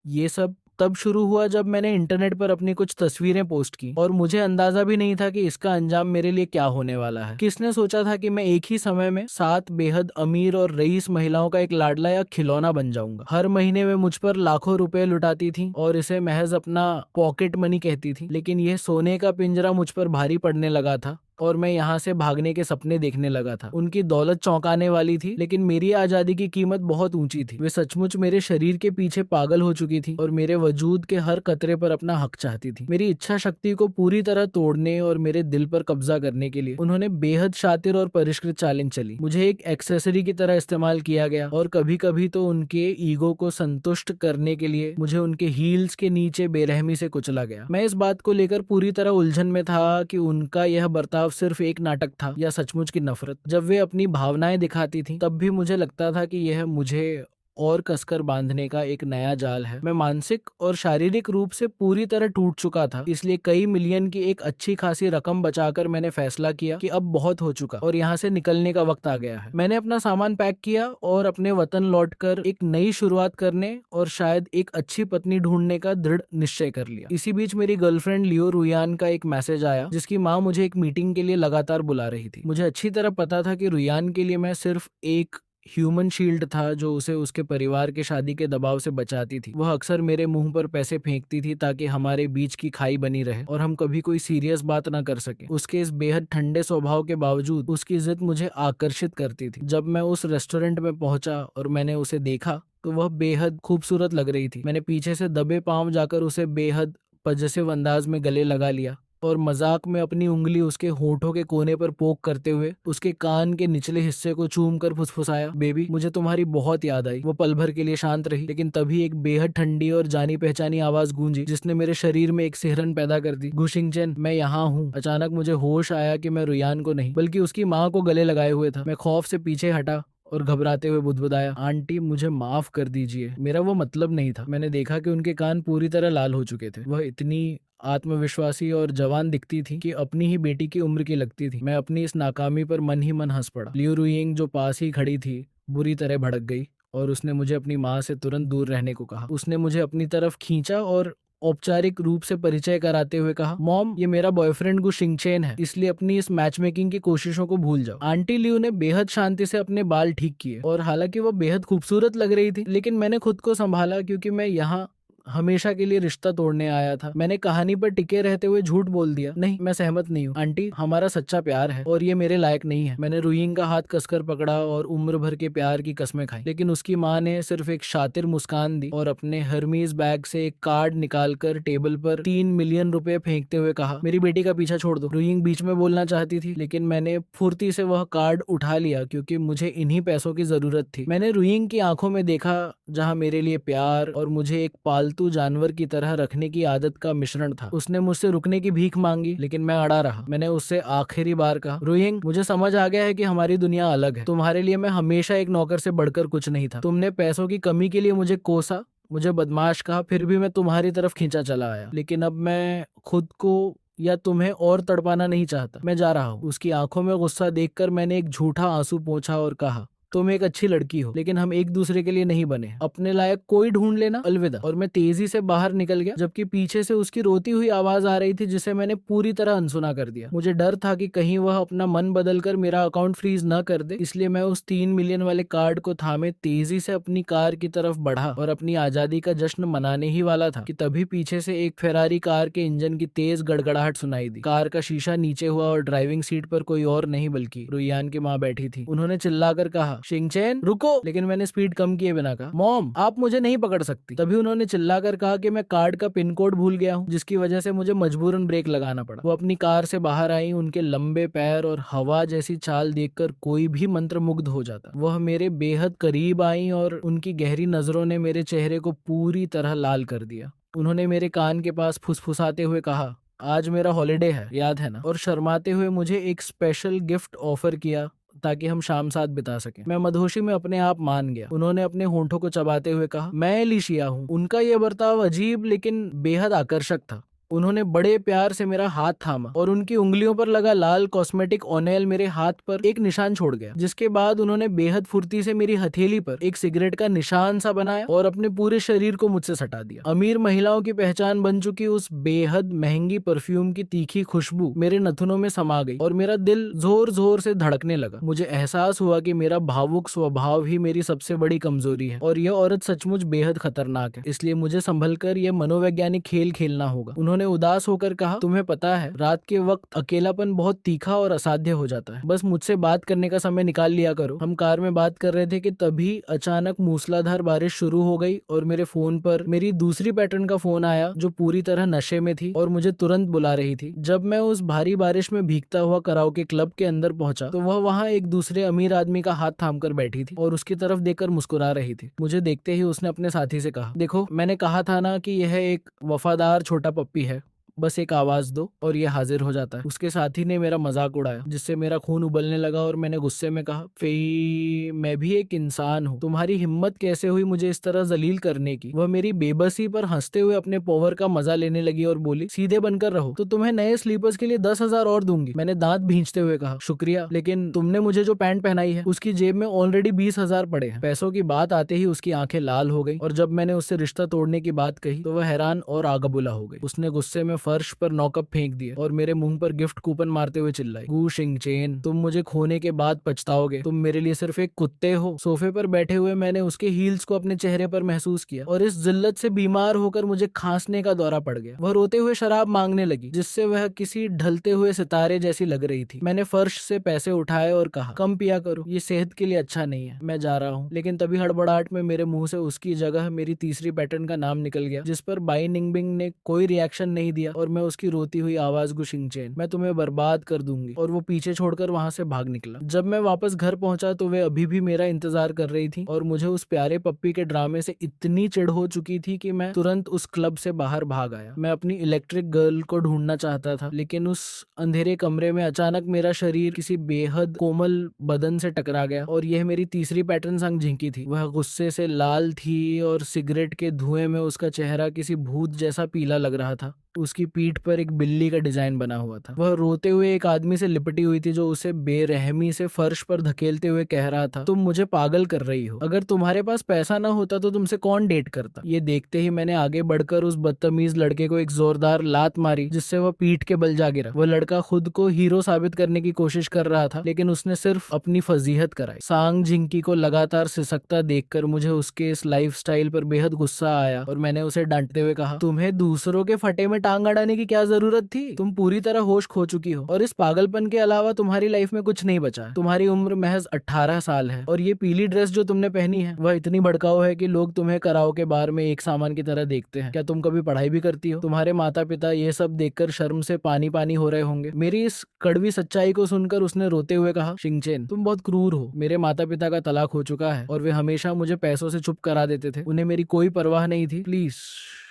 ये सब तब शुरू हुआ जब मैंने इंटरनेट पर अपनी कुछ तस्वीरें पोस्ट की और मुझे अंदाजा भी नहीं था कि इसका अंजाम मेरे लिए क्या होने वाला है। किसने सोचा था कि मैं एक ही समय में 7 बेहद अमीर और रईस महिलाओं का एक लाडला या खिलौना बन जाऊंगा। हर महीने वे मुझ पर लाखों रुपए लुटाती थी और इसे महज अपना पॉकेट मनी कहती थी, लेकिन यह सोने का पिंजरा मुझ पर भारी पड़ने लगा था और मैं यहाँ से भागने के सपने देखने लगा था। उनकी दौलत चौंकाने वाली थी, लेकिन मेरी आजादी की कीमत बहुत ऊंची थी। वे सचमुच मेरे शरीर के पीछे पागल हो चुकी थी और मेरे वजूद के हर कतरे पर अपना हक चाहती थी। मेरी इच्छा शक्ति को पूरी तरह तोड़ने और मेरे दिल पर कब्जा करने के लिए उन्होंने बेहद शातिर और परिष्कृत चालें चली। मुझे एक एक्सेसरी की तरह इस्तेमाल किया गया और कभी कभी तो उनके ईगो को संतुष्ट करने के लिए मुझे उनके हील्स के नीचे बेरहमी से कुचला गया। मैं इस बात को लेकर पूरी तरह उलझन में था कि उनका यह बर्ताव सिर्फ एक नाटक था या सचमुच की नफरत। जब वे अपनी भावनाएं दिखाती थी तब भी मुझे लगता था कि यह मुझे और कसकर बांधने का एक नया जाल है। मैं मानसिक और शारीरिक रूप से पूरी तरह टूट चुका था, इसलिए कई मिलियन की एक अच्छी खासी रकम बचाकर मैंने फैसला किया कि अब बहुत हो चुका और यहाँ से निकलने का वक्त आ गया है। मैंने अपना सामान पैक किया और अपने वतन लौटकर एक नई शुरुआत करने और शायद एक अच्छी पत्नी ढूंढने का दृढ़ निश्चय कर लिया। इसी बीच मेरी गर्लफ्रेंड लियो रुयान का एक मैसेज आया, जिसकी माँ मुझे एक मीटिंग के लिए लगातार बुला रही थी। मुझे अच्छी तरह पता था कि रुयान के लिए मैं सिर्फ एक ह्यूमन शील्ड था जो उसे उसके परिवार के शादी के दबाव से बचाती थी। वह अक्सर मेरे मुंह पर पैसे फेंकती थी ताकि हमारे बीच की खाई बनी रहे और हम कभी कोई सीरियस बात ना कर सके। उसके इस बेहद ठंडे स्वभाव के बावजूद उसकी जिद मुझे आकर्षित करती थी। जब मैं उस रेस्टोरेंट में पहुंचा और मैंने उसे देखा तो वह बेहद खूबसूरत लग रही थी। मैंने पीछे से दबे पांव जाकर उसे बेहद पजेसिव अंदाज में गले लगा लिया और मजाक में अपनी उंगली उसके होठों के कोने पर पोक करते हुए उसके कान के निचले हिस्से को चूम कर फुसफुसाया, बेबी मुझे तुम्हारी बहुत याद आई। वो पल भर के लिए शांत रही, लेकिन तभी एक बेहद ठंडी और जानी पहचानी आवाज गूंजी जिसने मेरे शरीर में एक सिहरन पैदा कर दी। गुशिंगचेन, मैं यहाँ हूँ। अचानक मुझे होश आया कि मैं रुयान को नहीं बल्कि उसकी माँ को गले लगाए हुए था। मैं खौफ से पीछे हटा और घबराते हुए बुदबुदाया, आंटी मुझे माफ कर दीजिए, मेरा वो मतलब नहीं था। मैंने देखा कि उनके कान पूरी तरह लाल हो चुके थे। वह इतनी आत्मविश्वासी और जवान दिखती थी कि अपनी ही बेटी की उम्र की लगती थी। मैं अपनी इस नाकामी पर मन ही मन हंस पड़ा। लियो रुयिंग जो पास ही खड़ी थी बुरी तरह भड़क गई और उसने मुझे अपनी माँ से तुरंत दूर रहने को कहा। उसने मुझे अपनी तरफ खींचा और औपचारिक रूप से परिचय कराते हुए कहा, मॉम ये मेरा बॉयफ्रेंड गु शिंगचेन है, इसलिए अपनी इस मैच मेकिंग की कोशिशों को भूल जाओ। आंटी लियू ने बेहद शांति से अपने बाल ठीक किए और हालांकि वो बेहद खूबसूरत लग रही थी, लेकिन मैंने खुद को संभाला क्योंकि मैं यहाँ हमेशा के लिए रिश्ता तोड़ने आया था। मैंने कहानी पर टिके रहते हुए झूठ बोल दिया, नहीं मैं सहमत नहीं हूँ आंटी, हमारा सच्चा प्यार है और ये मेरे लायक नहीं है। मैंने रुयिंग का हाथ कसकर पकड़ा और उम्र भर के प्यार की कसमें खाई, लेकिन उसकी माँ ने सिर्फ एक शातिर मुस्कान दी और अपने हर्मीज बैग से एक कार्ड निकालकर टेबल पर 3 मिलियन रुपए फेंकते हुए कहा, मेरी बेटी का पीछा छोड़ दो। रुयिंग बीच में बोलना चाहती थी, लेकिन मैंने फुर्ती से वह कार्ड उठा लिया क्योंकि मुझे इन्हीं पैसों की जरूरत थी। मैंने रुयिंग की आंखों में देखा जहाँ मेरे लिए प्यार और मुझे एक पालतू जानवर की तरह रखने की आदत का मिश्रण था। उसने मुझसे रुकने की भीख मांगी, लेकिन मैं अड़ा रहा। मैंने उससे आखिरी बार कहा, रुयिंग मुझे समझ आ गया है कि हमारी दुनिया अलग है। तुम्हारे लिए मैं हमेशा एक नौकर से बढ़कर कुछ नहीं था। तुमने पैसों की कमी के लिए मुझे कोसा, मुझे बदमाश कहा, फिर भी मैं तुम्हारी तरफ खींचा चला आया। लेकिन अब मैं खुद को या तुम्हें और तड़पाना नहीं चाहता। मैं जा रहा हूँ। उसकी आंखों में गुस्सा देखकर मैंने एक झूठा आंसू पोंछा और कहा, तुम एक अच्छी लड़की हो, लेकिन हम एक दूसरे के लिए नहीं बने। अपने लायक कोई ढूंढ लेना, अलविदा। और मैं तेजी से बाहर निकल गया, जबकि पीछे से उसकी रोती हुई आवाज आ रही थी जिसे मैंने पूरी तरह अनसुना कर दिया। मुझे डर था कि कहीं वह अपना मन बदलकर मेरा अकाउंट फ्रीज न कर दे, इसलिए मैं उस 3 मिलियन वाले कार्ड को थामे तेजी से अपनी कार की तरफ बढ़ा और अपनी आजादी का जश्न मनाने ही वाला था कि तभी पीछे से एक फेरारी कार के इंजन की तेज गड़गड़ाहट सुनाई दी। कार का शीशा नीचे हुआ और ड्राइविंग सीट पर कोई और नहीं बल्कि रुयान की माँ बैठी थी। उन्होंने चिल्लाकर कहा, शिंगचेन रुको, लेकिन मैंने स्पीड कम किए बिना कहा, मॉम आप मुझे नहीं पकड़ सकती। तभी उन्होंने चिल्लाकर कहा कि मैं कार्ड का पिन कोड भूल गया हूँ, जिसकी वजह से मुझे मजबूरन ब्रेक लगाना पड़ा। वो अपनी कार से बाहर आई। उनके लंबे पैर और हवा जैसी चाल देखकर कोई भी मंत्रमुग्ध हो जाता। वह मेरे बेहद करीब आई और उनकी गहरी नजरों ने मेरे चेहरे को पूरी तरह लाल कर दिया। उन्होंने मेरे कान के पास फुसफुसाते हुए कहा, आज मेरा हॉलिडे है, याद है ना? और शर्माते हुए मुझे एक स्पेशल गिफ्ट ऑफर किया ताकि हम शाम साथ बिता सकें। मैं मधोशी में अपने आप मान गया। उन्होंने अपने होंठों को चबाते हुए कहा, मैं एलिशिया हूँ। उनका यह बर्ताव अजीब लेकिन बेहद आकर्षक था। उन्होंने बड़े प्यार से मेरा हाथ थामा और उनकी उंगलियों पर लगा लाल कॉस्मेटिक ऑनेल मेरे हाथ पर एक निशान छोड़ गया, जिसके बाद उन्होंने बेहद फुर्ती से मेरी हथेली पर एक सिगरेट का निशान सा बनाया और अपने पूरे शरीर को मुझसे सटा दिया। अमीर महिलाओं की पहचान बन चुकी उस बेहद महंगी परफ्यूम की तीखी खुशबू मेरे नथुनों में समा गई और मेरा दिल जोर जोर से धड़कने लगा। मुझे एहसास हुआ कि मेरा भावुक स्वभाव ही मेरी सबसे बड़ी कमजोरी है और यह औरत सचमुच बेहद खतरनाक है, इसलिए मुझे संभलकर यह मनोवैज्ञानिक खेल खेलना होगा। उन्होंने उदास होकर कहा, तुम्हें पता है रात के वक्त अकेलापन बहुत तीखा और असाध्य हो जाता है, बस मुझसे बात करने का समय निकाल लिया करो। हम कार में बात कर रहे थे कि तभी अचानक मूसलाधार बारिश शुरू हो गई और मेरे फोन पर मेरी दूसरी पैटर्न का फोन आया जो पूरी तरह नशे में थी और मुझे तुरंत बुला रही थी। जब मैं उस भारी बारिश में भीगता हुआ कराओके क्लब के अंदर पहुंचा तो वह वहां एक दूसरे अमीर आदमी का हाथ थाम कर बैठी थी और उसकी तरफ देखकर मुस्कुरा रही थी। मुझे देखते ही उसने अपने साथी से कहा, देखो मैंने कहा था ना कि यह एक वफादार छोटा पप्पी है, बस एक आवाज दो और ये हाजिर हो जाता है। उसके साथी ने मेरा मजाक उड़ाया जिससे मेरा खून उबलने लगा और मैंने गुस्से में कहा, फी मैं भी एक इंसान हूँ, तुम्हारी हिम्मत कैसे हुई मुझे इस तरह जलील करने की। वह मेरी बेबसी पर हंसते हुए अपने पावर का मजा लेने लगी और बोली, सीधे बनकर रहो तो तुम्हें नए स्लीपर्स के लिए 10,000 और दूंगी। मैंने दांत भींचते हुए कहा, शुक्रिया, लेकिन तुमने मुझे जो पैंट पहनाई है उसकी जेब में ऑलरेडी 20,000 पड़े हैं। पैसों की बात आते ही उसकी आंखें लाल हो गई और जब मैंने उससे रिश्ता तोड़ने की बात कही तो वह हैरान और आगबुला हो गई। उसने गुस्से में फर्श पर नौकप फेंक दिए और मेरे मुंह पर गिफ्ट कूपन मारते हुए चिल्लाई, गू शिंगचेन, तुम मुझे खोने के बाद पछताओगे, तुम मेरे लिए सिर्फ एक कुत्ते हो। सोफे पर बैठे हुए मैंने उसके हील्स को अपने चेहरे पर महसूस किया और इस जिल्लत से बीमार होकर मुझे खांसने का दौरा पड़ गया। वह रोते हुए शराब मांगने लगी जिससे वह किसी ढलते हुए सितारे जैसी लग रही थी। मैंने फर्श से पैसे उठाए और कहा, कम पिया करो, ये सेहत के लिए अच्छा नहीं है, मैं जा रहा हूँ। लेकिन तभी हड़बड़ाहट में मेरे मुंह से उसकी जगह मेरी तीसरी पैटर्न का नाम निकल गया जिस पर बाई निंगबिंग ने कोई रिएक्शन नहीं दिया और मैं उसकी रोती हुई आवाज, गुशिंगचेन, मैं तुम्हें बर्बाद कर दूंगी, और वो पीछे छोड़कर वहां से भाग निकला। जब मैं वापस घर पहुंचा तो वे अभी भी मेरा इंतजार कर रही थी और मुझे उस प्यारे पप्पी के ड्रामे से इतनी चिढ़ हो चुकी थी कि मैं तुरंत उस क्लब से बाहर भाग आया। मैं अपनी इलेक्ट्रिक गर्ल को ढूंढना चाहता था लेकिन उस अंधेरे कमरे में अचानक मेरा शरीर किसी बेहद कोमल बदन से टकरा गया और यह मेरी तीसरी पैटर्न संग झिंकी थी। वह गुस्से से लाल थी और सिगरेट के धुएं में उसका चेहरा किसी भूत जैसा पीला लग रहा था। उसकी पीठ पर एक बिल्ली का डिजाइन बना हुआ था। वह रोते हुए एक आदमी से लिपटी हुई थी जो उसे बेरहमी से फर्श पर धकेलते हुए कह रहा था, तुम मुझे पागल कर रही हो, अगर तुम्हारे पास पैसा ना होता तो तुमसे कौन डेट करता। ये देखते ही मैंने आगे बढ़कर उस बदतमीज लड़के को एक जोरदार लात मारी जिससे वह पीठ के बल जा गिरा। वह लड़का खुद को हीरो साबित करने की कोशिश कर रहा था लेकिन उसने सिर्फ अपनी फजीहत कराई। सांग झिंकी को लगातार सिसकता देखकर मुझे उसके इस लाइफस्टाइल पर बेहद गुस्सा आया और मैंने उसे डांटते हुए कहा, तुम्हें दूसरों के फटे में टांग अड़ाने की क्या जरूरत थी, तुम पूरी तरह होश खो चुकी हो और इस पागलपन के अलावा तुम्हारी लाइफ में कुछ नहीं बचा है। तुम्हारी उम्र महज 18 साल है और ये पीली ड्रेस जो तुमने पहनी है वह इतनी भड़काऊ है कि लोग तुम्हें कराओके बार में एक सामान की तरह देखते हैं। क्या तुम कभी पढ़ाई भी करती हो? तुम्हारे माता पिता ये सब देखकर शर्म से पानी पानी हो रहे होंगे। मेरी इस कड़वी सच्चाई को सुनकर उसने रोते हुए कहा, शिंगचेन, तुम बहुत क्रूर हो। मेरे माता पिता का तलाक हो चुका है और वे हमेशा मुझे पैसों से चुप करा देते थे, उन्हें मेरी कोई परवाह नहीं थी, प्लीज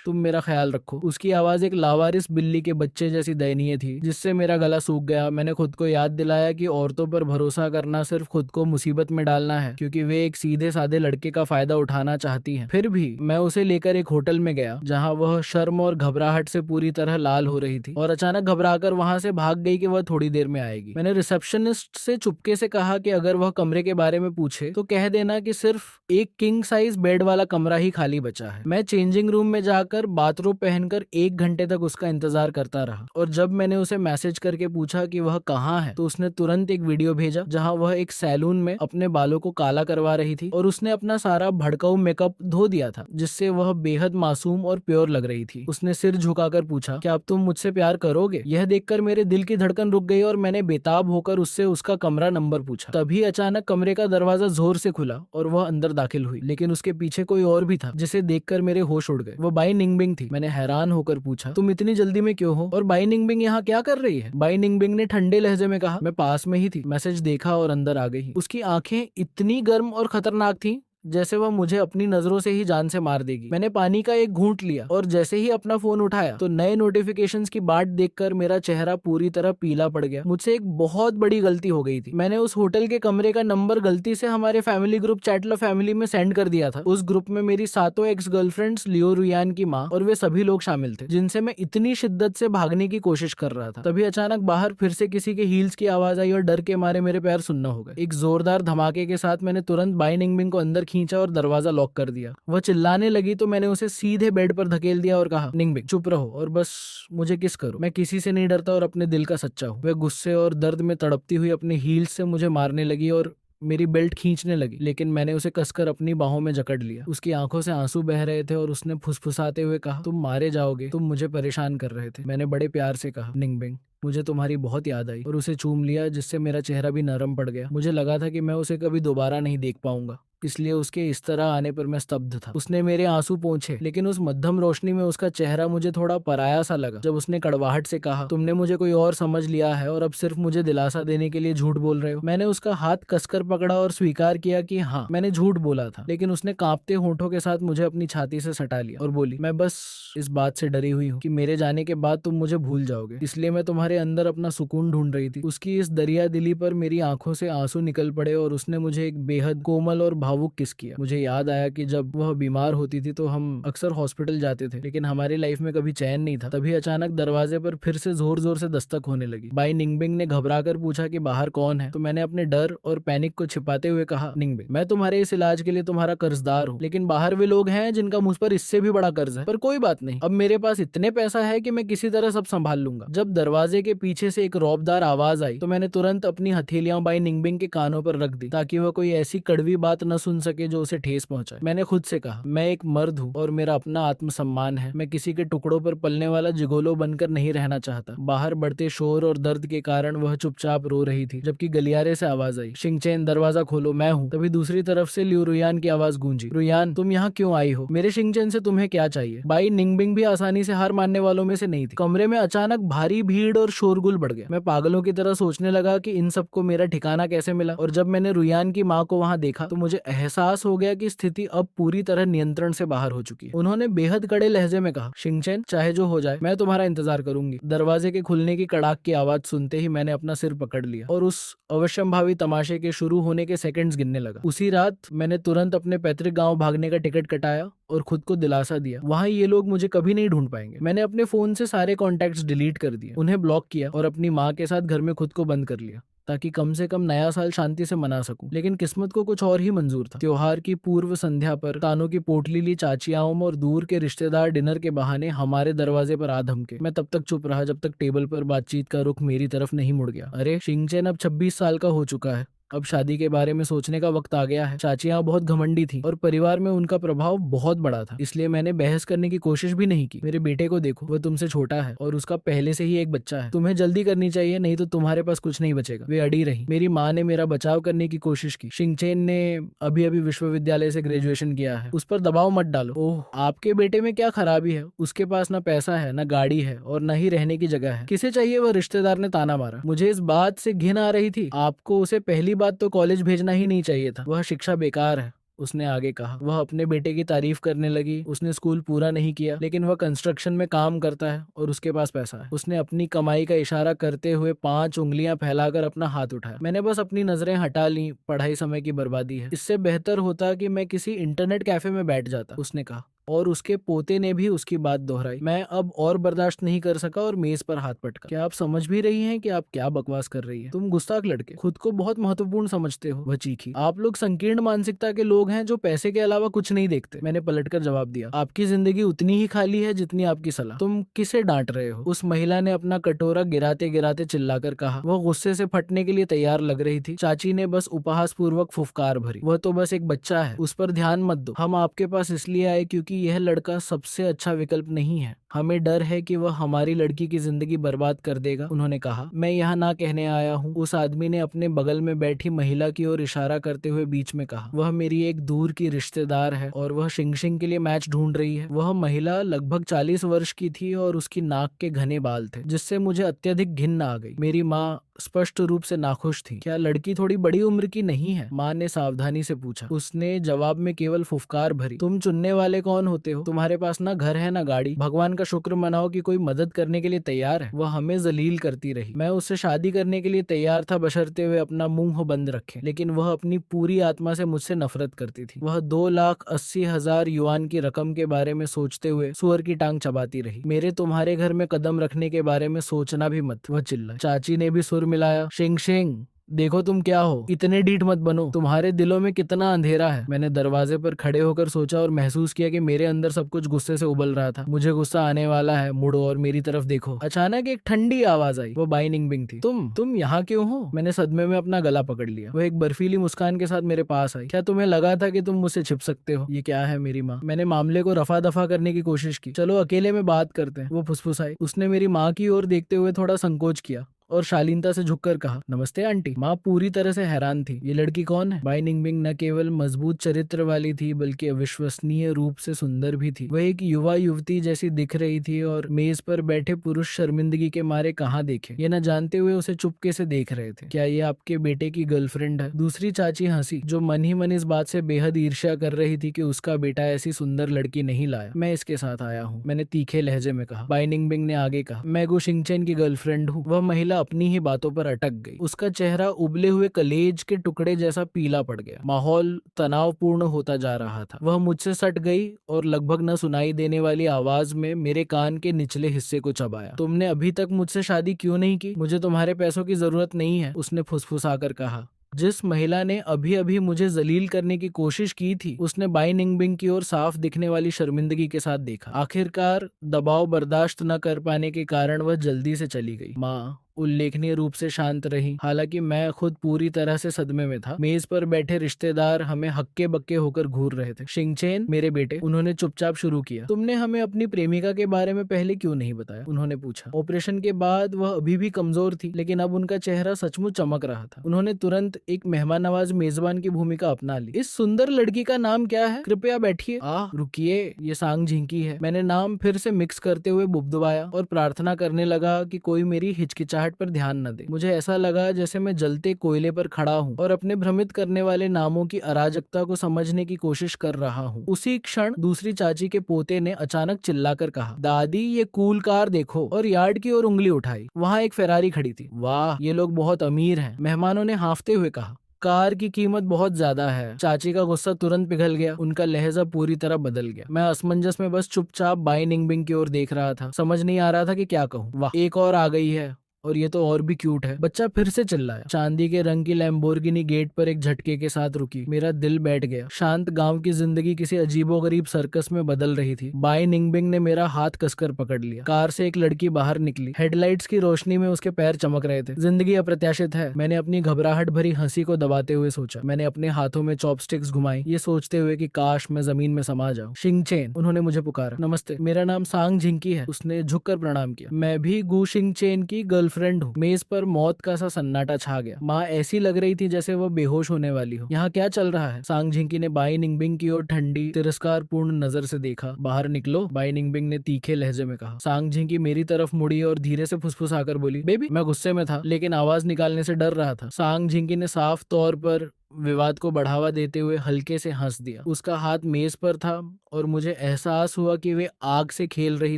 तुम मेरा ख्याल रखो। उसकी आवाज एक लावारिस बिल्ली के बच्चे जैसी दयनीय थी जिससे मेरा गला सूख गया। मैंने खुद को याद दिलाया कि औरतों पर भरोसा करना सिर्फ खुद को मुसीबत में डालना है क्योंकि वे एक सीधे साधे लड़के का फायदा उठाना चाहती हैं। फिर भी मैं उसे लेकर एक होटल में गया जहां वह शर्म और घबराहट से पूरी तरह लाल हो रही थी और अचानक घबराकर वहां से भाग गई कि वह थोड़ी देर में आएगी। मैंने रिसेप्शनिस्ट से चुपके से कहा कि अगर वह कमरे के बारे में पूछे तो कह देना कि सिर्फ एक किंग साइज बेड वाला कमरा ही खाली बचा है। मैं चेंजिंग रूम में जाकर बाथरोब पहनकर 1 घंटे तक उसका इंतजार करता रहा और जब मैंने उसे मैसेज करके पूछा कि वह कहाँ है तो उसने तुरंत एक वीडियो भेजा जहां वह एक सैलून में अपने बालों को काला करवा रही थी और उसने अपना सारा भड़काऊ मेकअप धो दिया था जिससे वह बेहद मासूम और प्योर लग रही थी। उसने सिर झुकाकर पूछा, क्या अब तुम मुझसे प्यार करोगे? यह देखकर मेरे दिल की धड़कन रुक गई और मैंने बेताब होकर उससे उसका कमरा नंबर पूछा। तभी अचानक कमरे का दरवाजा जोर से खुला और वह अंदर दाखिल हुई लेकिन उसके पीछे कोई और भी था जिसे देखकर मेरे होश उड़ गए। वो बाई निंगबिंग थी। मैंने हैरान होकर पूछा, तुम इतनी जल्दी में क्यों हो और बाई निंगबिंग यहाँ क्या कर रही है? बाई निंगबिंग ने ठंडे लहजे में कहा, मैं पास में ही थी, मैसेज देखा और अंदर आ गई। उसकी आंखें इतनी गर्म और खतरनाक थी जैसे वह मुझे अपनी नजरों से ही जान से मार देगी। मैंने पानी का एक घूंट लिया और जैसे ही अपना फोन उठाया तो नए नोटिफिकेशंस की बाट देखकर मेरा चेहरा पूरी तरह पीला पड़ गया। मुझसे एक बहुत बड़ी गलती हो गई थी। मैंने उस होटल के कमरे का नंबर गलती से हमारे फैमिली ग्रुप चैटलर फैमिली में सेंड कर दिया था। उस ग्रुप में मेरी 7 एक्स गर्लफ्रेंड्स, लियो रुयान की माँ और वे सभी लोग शामिल थे जिनसे मैं इतनी शिद्दत से भागने की कोशिश कर रहा था। तभी अचानक बाहर फिर से किसी के हील्स की आवाज आई और डर के मारे मेरे पैर सुन्न हो गए। एक जोरदार धमाके के साथ मैंने तुरंत बाई निंगबिंग को अंदर खींचा और दरवाजा लॉक कर दिया। वह चिल्लाने लगी तो मैंने उसे सीधे बेड पर धकेल दिया और कहा, निंगबिंग चुप रहो और बस मुझे किस करो। मैं किसी से नहीं डरता और अपने दिल का सच्चा हूँ। वह गुस्से और दर्द में तड़पती हुई अपने हील्स से मुझे मारने लगी और मेरी बेल्ट खींचने लगी, लेकिन मैंने उसे कसकर अपनी बाहों में जकड़ लिया। उसकी आंखों से आंसू बह रहे थे और उसने फुसफुसाते हुए कहा, तुम मारे जाओगे, तुम मुझे परेशान कर रहे थे। मैंने बड़े प्यार से कहा, निंगबिंग मुझे तुम्हारी बहुत याद आई, और उसे चूम लिया जिससे मेरा चेहरा भी नरम पड़ गया। मुझे लगा था कि मैं उसे कभी दोबारा नहीं देख पाऊंगा, इसलिए उसके इस तरह आने पर मैं स्तब्ध था। उसने मेरे आंसू पोंछे, लेकिन उस मध्यम रोशनी में उसका चेहरा मुझे थोड़ा पराया सा लगा। जब उसने कड़वाहट से कहा, तुमने मुझे कोई और समझ लिया है और अब सिर्फ मुझे दिलासा देने के लिए झूठ बोल रहे हो। मैंने उसका हाथ कसकर पकड़ा और स्वीकार किया कि हाँ, मैंने झूठ बोला था। लेकिन उसने कांपते होंठों के साथ मुझे अपनी छाती से सटा लिया और बोली, मैं बस इस बात से डरी हुई हूँ कि मेरे जाने के बाद तुम मुझे भूल जाओगे, इसलिए मैं तुम्हारे अंदर अपना सुकून ढूंढ रही थी। उसकी इस दरिया दिली पर मेरी आंखों से आंसू निकल पड़े और उसने मुझे एक बेहद कोमल और भावुक किस किया। मुझे याद आया कि जब वह बीमार होती थी तो हम अक्सर हॉस्पिटल जाते थे, लेकिन हमारी लाइफ में कभी चैन नहीं था। तभी अचानक दरवाजे पर फिर से जोर जोर से दस्तक होने लगी। बाई निंगबिंग ने घबराकर पूछा कि बाहर कौन है, तो मैंने अपने डर और पैनिक को छिपाते हुए कहा, निंगबिंग मैं तुम्हारे इस इलाज के लिए तुम्हारा कर्जदार हूँ, लेकिन बाहर वे लोग हैं जिनका मुझ पर इससे भी बड़ा कर्ज है। पर कोई बात नहीं, अब मेरे पास इतने पैसा है कि मैं किसी तरह सब संभाल लूंगा। जब दरवाजे के पीछे से एक रौबदार आवाज आई तो मैंने तुरंत अपनी हथेलियां बाई निंगबिंग के कानों पर रख दी ताकि वह कोई ऐसी कड़वी बात न सुन सके जो उसे ठेस पहुंचाए। मैंने खुद से कहा, मैं एक मर्द हूँ और मेरा अपना आत्मसम्मान है। मैं किसी के टुकड़ों पर पलने वाला जिगोलो बनकर नहीं रहना चाहता। बाहर बढ़ते शोर और दर्द के कारण वह चुपचाप रो रही थी, जबकि गलियारे से आवाज आई, शिंगचैन दरवाजा खोलो, मैं हूँ। तभी दूसरी तरफ से लियू रुयान की आवाज गूंजी, रुयान तुम यहाँ क्यों आई हो? मेरे शिंगचैन से तुम्हें क्या चाहिए? बाई निंगबिंग भी आसानी से हार मानने वालों में से नहीं थी। कमरे में अचानक भारी भीड़ और शोरगुल बढ़ गया। मैं पागलों की तरह सोचने लगा कि इन सबको मेरा ठिकाना कैसे मिला, और जब मैंने रुयान की माँ को वहाँ देखा तो मुझे एहसास हो गया कि स्थिति अब पूरी तरह नियंत्रण से बाहर हो चुकी है। उन्होंने बेहद कड़े लहजे में कहा, शिंगचैन चाहे जो हो जाए मैं तुम्हारा इंतजार करूंगी। दरवाजे के खुलने की कड़ाक की आवाज सुनते ही मैंने अपना सिर पकड़ लिया और उस अवश्यंभावी तमाशे के शुरू होने के सेकंड्स गिनने लगा। उसी रात मैंने तुरंत अपने पैतृक गांव भागने का टिकट कटाया और खुद को दिलासा दिया, वहां ये लोग मुझे कभी नहीं ढूंढ पाएंगे। मैंने अपने फोन से सारे कॉन्टैक्ट्स डिलीट कर दिए, उन्हें ब्लॉक किया और अपनी माँ के साथ घर में खुद को बंद कर लिया ताकि कम से कम नया साल शांति से मना सकूं। लेकिन किस्मत को कुछ और ही मंजूर था। त्योहार की पूर्व संध्या पर तानों की पोटली ली चाचियाओं और दूर के रिश्तेदार डिनर के बहाने हमारे दरवाजे पर आ धमके। मैं तब तक चुप रहा जब तक टेबल पर बातचीत का रुख मेरी तरफ नहीं मुड़ गया। अरे शिंगचैन अब 26 साल का हो चुका है, अब शादी के बारे में सोचने का वक्त आ गया है। चाचियां बहुत घमंडी थी और परिवार में उनका प्रभाव बहुत बड़ा था, इसलिए मैंने बहस करने की कोशिश भी नहीं की। मेरे बेटे को देखो, वह तुमसे छोटा है और उसका पहले से ही एक बच्चा है। तुम्हें जल्दी करनी चाहिए, नहीं तो तुम्हारे पास कुछ नहीं बचेगा। वे अड़ी रही। मेरी माँ ने मेरा बचाव करने की कोशिश की। शिंगचैन ने अभी अभी विश्वविद्यालय से ग्रेजुएशन किया है, उस पर दबाव मत डालो। ओह, आपके बेटे में क्या खराबी है? उसके पास न पैसा है, न गाड़ी है और न ही रहने की जगह है। किसे चाहिए? वह रिश्तेदार ने ताना मारा। मुझे इस बात से घिन आ रही थी। आपको उसे पहली बात तो कॉलेज भेजना ही नहीं चाहिए था, वह शिक्षा बेकार है, उसने आगे कहा। वह अपने बेटे की तारीफ करने लगी। उसने स्कूल पूरा नहीं किया, लेकिन वह कंस्ट्रक्शन में काम करता है और उसके पास पैसा है। उसने अपनी कमाई का इशारा करते हुए 5 उंगलियां फैलाकर अपना हाथ उठाया। मैंने बस अपनी नजरें हटा ली। पढ़ाई समय की बर्बादी है। इससे बेहतर होता कि मैं किसी इंटरनेट कैफे में बैठ जाता, उसने कहा, और उसके पोते ने भी उसकी बात दोहराई। मैं अब और बर्दाश्त नहीं कर सका और मेज पर हाथ पटका। क्या आप समझ भी रही हैं कि आप क्या बकवास कर रही हैं? तुम गुस्ताख लड़के खुद को बहुत महत्वपूर्ण समझते हो, वह चीखी। आप लोग संकीर्ण मानसिकता के लोग हैं जो पैसे के अलावा कुछ नहीं देखते। मैंने पलटकर जवाब दिया, आपकी जिंदगी उतनी ही खाली है जितनी आपकी सलाह। तुम किसे डांट रहे हो? उस महिला ने अपना कटोरा गिराते गिराते चिल्लाकर कहा। वह गुस्से से फटने के लिए तैयार लग रही थी। चाची ने बस उपहास पूर्वक फुफकार भरी, वह तो बस एक बच्चा है, उस पर ध्यान मत दो। हम आपके पास इसलिए आए क्योंकि यह लड़का सबसे अच्छा विकल्प नहीं है। हमें डर है कि वह हमारी लड़की की जिंदगी बर्बाद कर देगा, उन्होंने कहा। मैं यहाँ ना कहने आया हूँ, उस आदमी ने अपने बगल में बैठी महिला की ओर इशारा करते हुए बीच में कहा। वह मेरी एक दूर की रिश्तेदार है और वह शिंगशिंग के लिए मैच ढूंढ रही है। वह महिला लगभग 40 वर्ष की थी और उसकी नाक के घने बाल थे, जिससे मुझे अत्यधिक घिन आ गई। मेरी माँ स्पष्ट रूप से नाखुश थी। क्या लड़की थोड़ी बड़ी उम्र की नहीं है? माँ ने सावधानी से पूछा। उसने जवाब में केवल फुफकार भरी। तुम चुनने वाले कौन होते हो? तुम्हारे पास ना घर है ना गाड़ी। भगवान का शुक्र मनाओ कि कोई मदद करने के लिए तैयार है। वह हमें जलील करती रही। मैं उससे शादी करने के लिए तैयार था, बशर्ते हुए अपना मुंह बंद रखे, लेकिन वह अपनी पूरी आत्मा से मुझसे नफरत करती थी। वह 2,80,000 युआन की रकम के बारे में सोचते हुए सुअर की टांग चबाती रही। मेरे तुम्हारे घर में कदम रखने के बारे में सोचना भी मत, वह चिल्लाई। चाची ने भी सुर मिलाया। शेंग शेंग, देखो तुम क्या हो, इतने डीठ मत बनो। तुम्हारे दिलों में कितना अंधेरा है। मैंने दरवाजे पर खड़े होकर सोचा और महसूस किया कि मेरे अंदर सब कुछ गुस्से से उबल रहा था। मुझे गुस्सा आने वाला है, मुड़ो और मेरी तरफ देखो। अचानक एक ठंडी आवाज आई। वो बाई निंगबिंग थी। तुम यहाँ क्यों हो? मैंने सदमे में अपना गला पकड़ लिया। वो एक बर्फीली मुस्कान के साथ मेरे पास आई। क्या तुम्हें लगा था कि तुम मुझसे छिप सकते हो? ये क्या है मेरी माँ? मैंने मामले को रफा दफा करने की कोशिश की। चलो अकेले में बात करते हैं, वो फुसफुसाई। उसने मेरी माँ की ओर देखते हुए थोड़ा संकोच किया और शालीनता से झुककर कहा, नमस्ते आंटी। माँ पूरी तरह से हैरान थी। ये लड़की कौन है? बाई निंगबिंग न केवल मजबूत चरित्र वाली थी बल्कि अविश्वसनीय रूप से सुंदर भी थी। वह एक युवा युवती जैसी दिख रही थी और मेज पर बैठे पुरुष शर्मिंदगी के मारे कहाँ देखे ये न जानते हुए उसे चुपके से देख रहे थे। क्या ये आपके बेटे की गर्लफ्रेंड है? दूसरी चाची हंसी, जो मन ही मन इस बात से बेहद ईर्ष्या कर रही थी कि उसका बेटा ऐसी सुंदर लड़की नहीं लाया। मैं इसके साथ आया हूँ, मैंने तीखे लहजे में कहा। बाई निंगबिंग ने आगे कहा, मैं गु शिंगचेन की गर्लफ्रेंड हूँ। वह महिला अपनी ही बातों पर अटक गई। उसका चेहरा उबले हुए कलेज के टुकड़े जैसा पीला पड़ गया। माहौल तनावपूर्ण होता जा रहा था। वह मुझसे सट गई और लगभग न सुनाई देने वाली आवाज में मेरे कान के निचले हिस्से को चबाया। तुमने अभी तक मुझसे शादी क्यों नहीं की? मुझे तुम्हारे पैसों की जरूरत नहीं है, उसने फुसफुसाकर कहा। जिस महिला ने अभी अभी मुझे जलील करने की कोशिश की थी उसने बाई निंगबिंग की ओर साफ दिखने वाली शर्मिंदगी के साथ देखा। आखिरकार दबाव बर्दाश्त न कर पाने के कारण वह जल्दी से चली गई। माँ उल्लेखनीय रूप से शांत रही, हालांकि मैं खुद पूरी तरह से सदमे में था। मेज पर बैठे रिश्तेदार हमें हक्के बक्के होकर घूर रहे थे। शिंगचेन, मेरे बेटे, उन्होंने चुपचाप शुरू किया। तुमने हमें अपनी प्रेमिका के बारे में पहले क्यों नहीं बताया? उन्होंने पूछा। ऑपरेशन के बाद वह अभी भी कमजोर थी, लेकिन अब उनका चेहरा सचमुच चमक रहा था। उन्होंने तुरंत एक मेहमान नवाज मेजबान की भूमिका अपना ली। इस सुंदर लड़की का नाम क्या है? कृपया बैठिए। रुकिए, ये सांग झिंकी है। मैंने नाम फिर से मिक्स करते हुए बुबदुबाया और प्रार्थना करने लगा कि कोई मेरी हिचकिचाहट पर ध्यान न दे। मुझे ऐसा लगा जैसे मैं जलते कोयले पर खड़ा हूँ और अपने भ्रमित करने वाले नामों की अराजकता को समझने की कोशिश कर रहा हूँ। उसी क्षण दूसरी चाची के पोते ने अचानक चिल्लाकर कहा, दादी ये कूल कार देखो, और यार्ड की ओर उंगली उठाई। वहाँ एक फेरारी खड़ी थी। वाह, ये लोग बहुत अमीर हैं, मेहमानों ने हांफते हुए कहा। कार की कीमत बहुत ज्यादा है। चाची का गुस्सा तुरंत पिघल गया, उनका लहजा पूरी तरह बदल गया। मैं असमंजस में बस चुपचाप बाई निंगबिंग की ओर देख रहा था। समझ नहीं आ रहा था कि क्या कहूँ। वाह, एक और आ गई है, और ये तो और भी क्यूट है। बच्चा फिर से चिल्लाया। चांदी के रंग की लैम्बोर्गिनी गेट पर एक झटके के साथ रुकी। मेरा दिल बैठ गया। शांत गांव की जिंदगी किसी अजीबोगरीब सर्कस में बदल रही थी। बाई निंगबिंग ने मेरा हाथ कसकर पकड़ लिया। कार से एक लड़की बाहर निकली। हेडलाइट्स की रोशनी में उसके पैर चमक रहे थे। जिंदगी अप्रत्याशित है, मैंने अपनी घबराहट भरी हंसी को दबाते हुए सोचा। मैंने अपने हाथों में चॉपस्टिक्स घुमाई, ये सोचते हुए कि काश मैं जमीन में समा जाऊं। शिंगचेन, उन्होंने मुझे पुकारा। नमस्ते, मेरा नाम सांग झिंकी है, उसने झुककर प्रणाम किया। मैं भी गु शिंगचेन की गर्लफ्रेंड हूँ। मेज पर मौत का सा सन्नाटा छा गया। माँ ऐसी लग रही थी जैसे वह बेहोश होने वाली हो। यहाँ क्या चल रहा है? सांग झिंकी ने बाई निंगबिंग की ओर ठंडी तिरस्कारपूर्ण नजर से देखा। बाहर निकलो, बाई निंगबिंग ने तीखे लहजे में कहा। सांग झिंकी मेरी तरफ मुड़ी और धीरे से फुसफुसाकर बोली, बेबी। मैं गुस्से में था, लेकिन आवाज निकालने से डर रहा था। सांग झिंकी ने साफ तौर पर विवाद को बढ़ावा देते हुए हल्के से हंस दिया। उसका हाथ मेज पर था और मुझे एहसास हुआ कि वे आग से खेल रही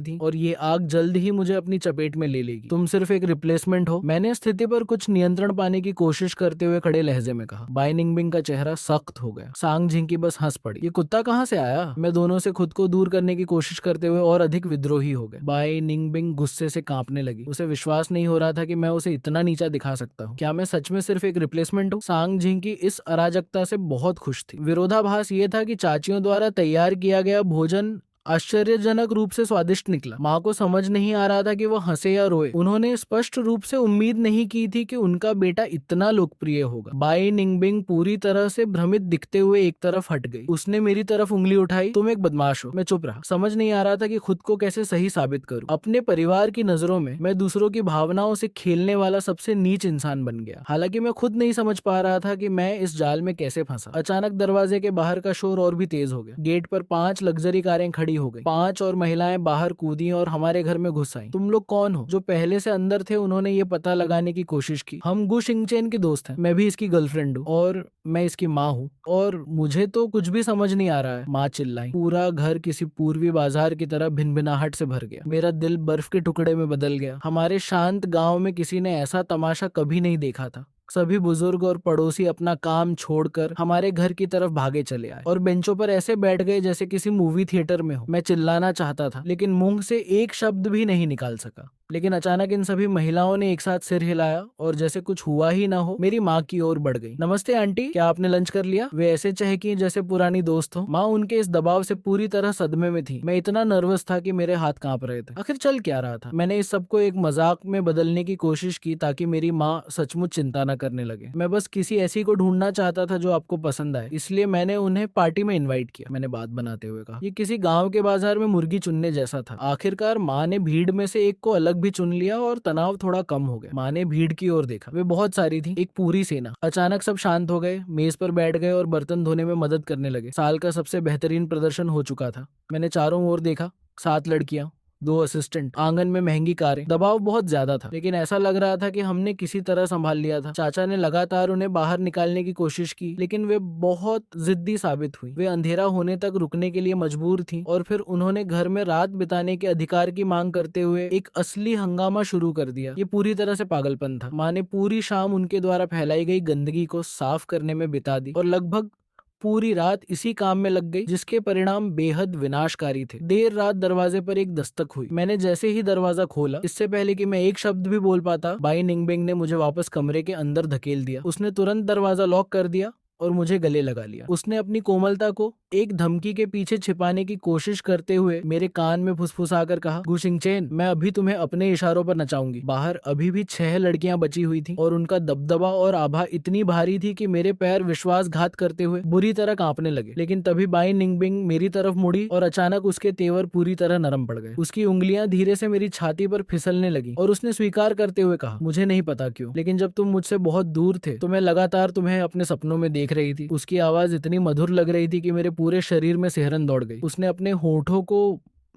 थी और ये आग जल्द ही मुझे अपनी चपेट में ले लेगी। तुम सिर्फ एक रिप्लेसमेंट हो, मैंने स्थिति पर कुछ नियंत्रण पाने की कोशिश करते हुए खड़े लहजे में कहा। बाई निंगबिंग का चेहरा सख्त हो गया। सांग झिंकी बस हंस पड़ी। ये कुत्ता कहाँ से आया? मैं दोनों से खुद को दूर करने की कोशिश करते हुए और अधिक विद्रोही हो गए। बाई निंगबिंग गुस्से से कांपने लगी। उसे विश्वास नहीं हो रहा था कि मैं उसे इतना नीचा दिखा सकता हूँ। क्या मैं सच में सिर्फ एक रिप्लेसमेंट हूँ? सांग झिंकी इस अराजकता से बहुत खुश थी। विरोधाभास ये था कि चाचियों द्वारा तैयार किया गया भोजन आश्चर्यजनक रूप से स्वादिष्ट निकला। माँ को समझ नहीं आ रहा था कि वो हंसे या रोए। उन्होंने स्पष्ट रूप से उम्मीद नहीं की थी कि उनका बेटा इतना लोकप्रिय होगा। बाई निंगबिंग पूरी तरह से भ्रमित दिखते हुए एक तरफ हट गई। उसने मेरी तरफ उंगली उठाई। तुम एक बदमाश हो। मैं चुप रहा। समझ नहीं आ रहा था कि खुद को कैसे सही साबित करूं। अपने परिवार की नजरों में मैं दूसरों की भावनाओं से खेलने वाला सबसे नीच इंसान बन गया। हालांकि मैं खुद नहीं समझ पा रहा था कि मैं इस जाल में कैसे फंसा। अचानक दरवाजे के बाहर का शोर और भी तेज हो गया। गेट पर 5 लग्जरी कारें खड़ी खड़ी हो गई। 5 और महिलाएं बाहर कूदी और हमारे घर में घुस आई। तुम लोग कौन हो? जो पहले से अंदर थे उन्होंने ये पता लगाने की कोशिश की। हम गु शिंगचेन के दोस्त हैं, मैं भी इसकी गर्लफ्रेंड हूँ और मैं इसकी माँ हूँ और मुझे तो कुछ भी समझ नहीं आ रहा है, माँ चिल्लाई। पूरा घर किसी पूर्वी बाजार की तरह भिनभिनाहट से भर गया। मेरा दिल बर्फ के टुकड़े में बदल गया। हमारे शांत गांव में किसी ने ऐसा तमाशा कभी नहीं देखा था। सभी बुजुर्ग और पड़ोसी अपना काम छोड़कर हमारे घर की तरफ भागे चले आए और बेंचों पर ऐसे बैठ गए जैसे किसी मूवी थिएटर में हो। मैं चिल्लाना चाहता था लेकिन मुंह से एक शब्द भी नहीं निकाल सका। लेकिन अचानक इन सभी महिलाओं ने एक साथ सिर हिलाया और जैसे कुछ हुआ ही ना हो मेरी माँ की ओर बढ़ गई। नमस्ते आंटी, क्या आपने लंच कर लिया? वे ऐसे चहकी जैसे पुरानी दोस्त हो। माँ उनके इस दबाव से पूरी तरह सदमे में थी। मैं इतना नर्वस था कि मेरे हाथ कांप रहे थे। आखिर चल क्या रहा था? मैंने इस सबको एक मजाक में बदलने की कोशिश की ताकि मेरी माँ सचमुच चिंता न करने लगे। मैं बस किसी ऐसी को ढूंढना चाहता था जो आपको पसंद आए, इसलिए मैंने उन्हें पार्टी में इन्वाइट किया, मैंने बात बनाते हुए कहा। ये किसी गाँव के बाजार में मुर्गी चुनने जैसा था। आखिरकार माँ ने भीड़ में से एक को अलग भी चुन लिया और तनाव थोड़ा कम हो गया। माँ ने भीड़ की ओर देखा, वे बहुत सारी थी, एक पूरी सेना। अचानक सब शांत हो गए, मेज पर बैठ गए और बर्तन धोने में मदद करने लगे। साल का सबसे बेहतरीन प्रदर्शन हो चुका था। मैंने चारों ओर देखा, 7 लड़कियां, 2 असिस्टेंट, आंगन में महंगी कारें। दबाव बहुत ज्यादा था लेकिन ऐसा लग रहा था कि हमने किसी तरह संभाल लिया था। चाचा ने लगातार उन्हें बाहर निकालने की कोशिश की लेकिन वे बहुत जिद्दी साबित हुई। वे अंधेरा होने तक रुकने के लिए मजबूर थी और फिर उन्होंने घर में रात बिताने के अधिकार की मांग करते हुए एक असली हंगामा शुरू कर दिया। ये पूरी तरह से पागलपन था। माँ ने पूरी शाम उनके द्वारा फैलाई गई गंदगी को साफ करने में बिता दी और लगभग पूरी रात इसी काम में लग गई जिसके परिणाम बेहद विनाशकारी थे। देर रात दरवाजे पर एक दस्तक हुई। मैंने जैसे ही दरवाजा खोला, इससे पहले कि मैं एक शब्द भी बोल पाता, बाई निंगबेंग ने मुझे वापस कमरे के अंदर धकेल दिया। उसने तुरंत दरवाजा लॉक कर दिया और मुझे गले लगा लिया। उसने अपनी कोमलता को एक धमकी के पीछे छिपाने की कोशिश करते हुए मेरे कान में फुसफुसाकर कहा, गु शिंगचेन, मैं अभी तुम्हें अपने इशारों पर नचाऊंगी। बाहर अभी भी 6 लड़कियां बची हुई थी और उनका दबदबा और आभा इतनी भारी थी कि मेरे पैर विश्वासघात करते हुए बुरी तरह कांपने लगे। लेकिन तभी बाई निंगबिंग मेरी तरफ मुड़ी और अचानक उसके तेवर पूरी तरह नरम पड़ गए। उसकी उंगलियां धीरे से मेरी छाती पर फिसलने लगी और उसने स्वीकार करते हुए कहा, मुझे नहीं पता क्यों, लेकिन जब तुम मुझसे बहुत दूर थे तो मैं लगातार तुम्हें अपने सपनों में देख रही थी। उसकी आवाज इतनी मधुर लग रही थी कि मेरे पूरे शरीर में सिहरन दौड़ गई। उसने अपने होठों को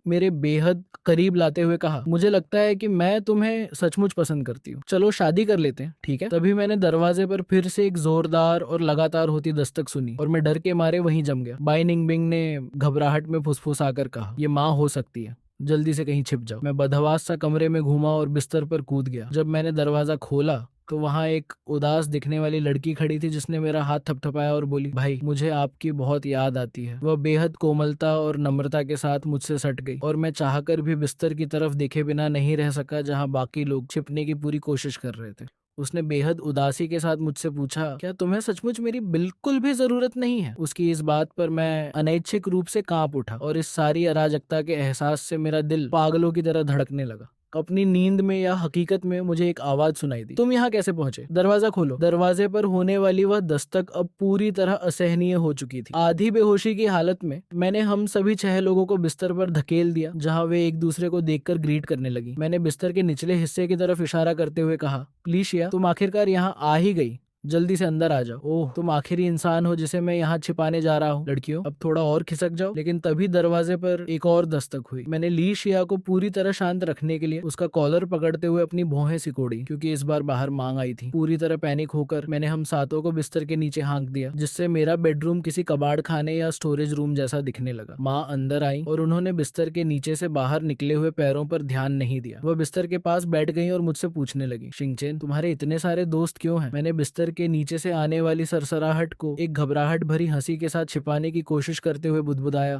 मेरे बेहद करीब लाते हुए कहा, मुझे लगता है कि मैं तुम्हें सचमुच पसंद करती हूँ, चलो शादी कर लेते हैं, ठीक है? तभी मैंने दरवाजे पर फिर से एक जोरदार और लगातार होती दस्तक सुनी और मैं डर के मारे वहीं जम गया। बाई निंगबिंग ने घबराहट में फुसफुसाकर कहा, ये माँ हो सकती है, जल्दी से कहीं छिप जाओ। मैं बदहवास सा कमरे में घूमा और बिस्तर पर कूद गया। जब मैंने दरवाजा खोला तो वहाँ एक उदास दिखने वाली लड़की खड़ी थी जिसने मेरा हाथ थपथपाया और बोली, भाई मुझे आपकी बहुत याद आती है। वह बेहद कोमलता और नम्रता के साथ मुझसे सट गई और मैं चाहकर भी बिस्तर की तरफ देखे बिना नहीं रह सका जहाँ बाकी लोग छिपने की पूरी कोशिश कर रहे थे। उसने बेहद उदासी के साथ मुझसे पूछा, क्या तुम्हें सचमुच मेरी बिल्कुल भी जरूरत नहीं है? उसकी इस बात पर मैं अनैच्छिक रूप से कांप उठा और इस सारी अराजकता के एहसास से मेरा दिल पागलों की तरह धड़कने लगा। अपनी नींद में या हकीकत में मुझे एक आवाज सुनाई दी, तुम यहाँ कैसे पहुंचे? दरवाजा खोलो। दरवाजे पर होने वाली वह दस्तक अब पूरी तरह असहनीय हो चुकी थी। आधी बेहोशी की हालत में मैंने हम सभी 6 लोगों को बिस्तर पर धकेल दिया जहाँ वे एक दूसरे को देखकर ग्रीट करने लगी। मैंने बिस्तर के निचले हिस्से की तरफ इशारा करते हुए कहा, प्लीशिया, तुम आखिरकार यहाँ आ ही गई, जल्दी से अंदर आ जाओ। ओह, तुम आखिरी इंसान हो जिसे मैं यहाँ छिपाने जा रहा हूँ। लड़कियों, अब थोड़ा और खिसक जाओ। लेकिन तभी दरवाजे पर एक और दस्तक हुई। मैंने ली शिया को पूरी तरह शांत रखने के लिए उसका कॉलर पकड़ते हुए अपनी भौहें सिकोड़ी, क्योंकि इस बार बाहर मांग आई थी। पूरी तरह पैनिक होकर मैंने हम सातों को बिस्तर के नीचे हाँक दिया, जिससे मेरा बेडरूम किसी कबाड़ खाने या स्टोरेज रूम जैसा दिखने लगा। माँ अंदर आई और उन्होंने बिस्तर के नीचे से बाहर निकले हुए पैरों पर ध्यान नहीं दिया। वह बिस्तर के पास बैठ गई और मुझसे पूछने लगी, शिंगचेन, तुम्हारे इतने सारे दोस्त क्यों हैं? मैंने बिस्तर के नीचे से आने वाली सरसराहट को एक घबराहट भरी हंसी के साथ छिपाने की कोशिश करते हुए बुदबुदाया,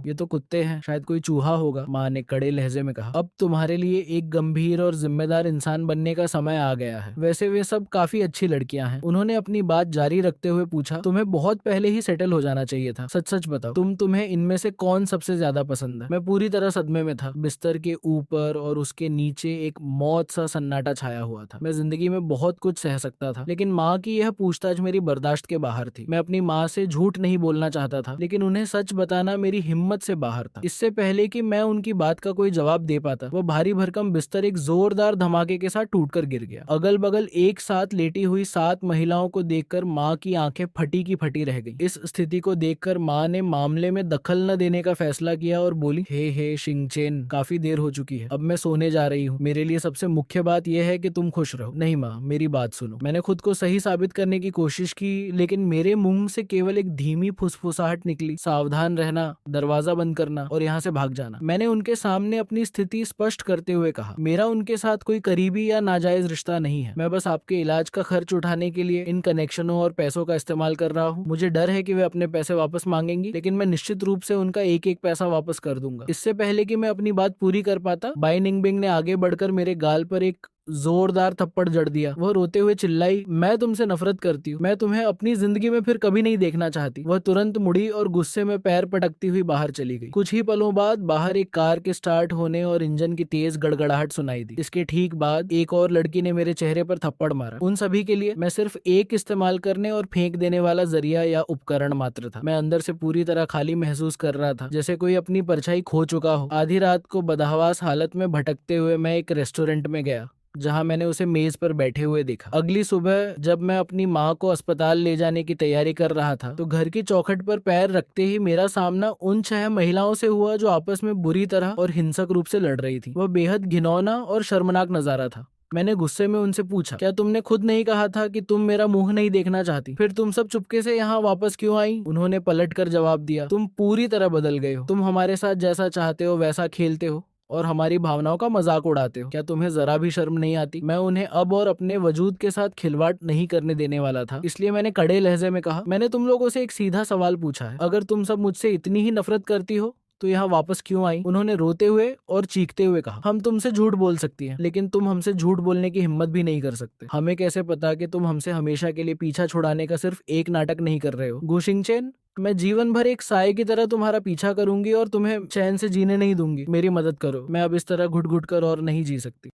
ये तो कुत्ते हैं, शायद कोई चूहा होगा। माँ ने कड़े लहजे में कहा, अब तुम्हारे लिए एक गंभीर और जिम्मेदार इंसान बनने का समय आ गया है। वैसे वे सब काफी अच्छी लड़कियां हैं। उन्होंने अपनी बात जारी रखते हुए पूछा, तुम्हें बहुत पहले ही सेटल हो जाना चाहिए था। सच सच बताओ, तुम्हें इनमें से कौन सबसे ज्यादा पसंद है? मैं पूरी तरह सदमे में था। बिस्तर के ऊपर और उसके नीचे एक मौत सा सन्नाटा छाया हुआ था। मैं जिंदगी में बहुत कुछ सह सकता था, लेकिन माँ की यह पूछताछ मेरी बर्दाश्त के बाहर थी। मैं अपनी माँ से झूठ नहीं बोलना चाहता था, लेकिन उन्हें सच बताना मेरी हिम्मत से बाहर था। इससे पहले कि मैं उनकी बात का कोई जवाब दे पाता, वह भारी भरकम बिस्तर एक जोरदार धमाके के साथ टूटकर गिर गया। अगल बगल एक साथ लेटी हुई 7 महिलाओं को देखकर माँ की आंखें फटी की फटी रह गईं। इस स्थिति को देखकर माँ ने मामले में दखल न देने का फैसला किया और बोली, हे शिंगचेन, काफी देर हो चुकी है, अब मैं सोने जा रही हूँ। मेरे लिए सबसे मुख्य बात यह है कि तुम खुश रहो। नहीं माँ, मेरी बात सुनो। मैंने खुद को सही साबित करने की कोशिश की, लेकिन मेरे मुंह से केवल एक धीमी फुसफुसाहट निकली, सावधान रहना, दरवाजा बंद करना और यहाँ से भाग जाना। मैंने उनके सामने अपनी स्थिति स्पष्ट करते हुए कहा, मेरा उनके साथ कोई करीबी या नाजायज रिश्ता नहीं है। मैं बस आपके इलाज का खर्च उठाने के लिए इन कनेक्शनों और पैसों का इस्तेमाल कर रहा हूँ। मुझे डर है कि वे अपने पैसे वापस मांगेंगी, लेकिन मैं निश्चित रूप से उनका एक एक पैसा वापस कर दूंगा। इससे पहले कि मैं अपनी बात पूरी कर पाता, बाई निंगबिंग ने आगे बढ़कर मेरे गाल पर एक जोरदार थप्पड़ जड़ दिया। वह रोते हुए चिल्लाई, मैं तुमसे नफरत करती हूँ, मैं तुम्हें अपनी जिंदगी में फिर कभी नहीं देखना चाहती। वह तुरंत मुड़ी और गुस्से में पैर पटकती हुई बाहर चली गई। कुछ ही पलों बाद बाहर एक कार के स्टार्ट होने और इंजन की तेज गड़गड़ाहट सुनाई दी। इसके ठीक बाद एक और लड़की ने मेरे चेहरे पर थप्पड़ मारा। उन सभी के लिए मैं सिर्फ एक इस्तेमाल करने और फेंक देने वाला जरिया या उपकरण मात्र था। मैं अंदर से पूरी तरह खाली महसूस कर रहा था, जैसे कोई अपनी परछाई खो चुका हो। आधी रात को बदहवास हालत में भटकते हुए मैं एक रेस्टोरेंट में गया, जहां मैंने उसे मेज पर बैठे हुए देखा। अगली सुबह जब मैं अपनी माँ को अस्पताल ले जाने की तैयारी कर रहा था, तो घर की चौखट पर पैर रखते ही मेरा सामना उन 6 महिलाओं से हुआ जो आपस में बुरी तरह और हिंसक रूप से लड़ रही थी। वह बेहद घिनौना और शर्मनाक नजारा था। मैंने गुस्से में उनसे पूछा, क्या तुमने खुद नहीं कहा था कि तुम मेरा मुंह नहीं देखना चाहती? फिर तुम सब चुपके से यहाँ वापस क्यों आई? उन्होंने पलट कर जवाब दिया, तुम पूरी तरह बदल गए हो। तुम हमारे साथ जैसा चाहते हो वैसा खेलते हो और हमारी भावनाओं का मजाक उड़ाते हो। क्या तुम्हें जरा भी शर्म नहीं आती? मैं उन्हें अब और अपने वजूद के साथ खिलवाड़ नहीं करने देने वाला था, इसलिए मैंने कड़े लहजे में कहा, मैंने तुम लोगों से एक सीधा सवाल पूछा है। अगर तुम सब मुझसे इतनी ही नफरत करती हो तो यहाँ वापस क्यों आई? उन्होंने रोते हुए और चीखते हुए कहा, हम तुमसे झूठ बोल सकती हैं, लेकिन तुम हमसे झूठ बोलने की हिम्मत भी नहीं कर सकते। हमें कैसे पता कि तुम हमसे हमेशा के लिए पीछा छुड़ाने का सिर्फ एक नाटक नहीं कर रहे हो? गुशिंगचेन, मैं जीवन भर एक साए की तरह तुम्हारा पीछा करूंगी और तुम्हें चैन से जीने नहीं दूंगी। मेरी मदद करो, मैं अब इस तरह घुट घुट कर और नहीं जी सकती।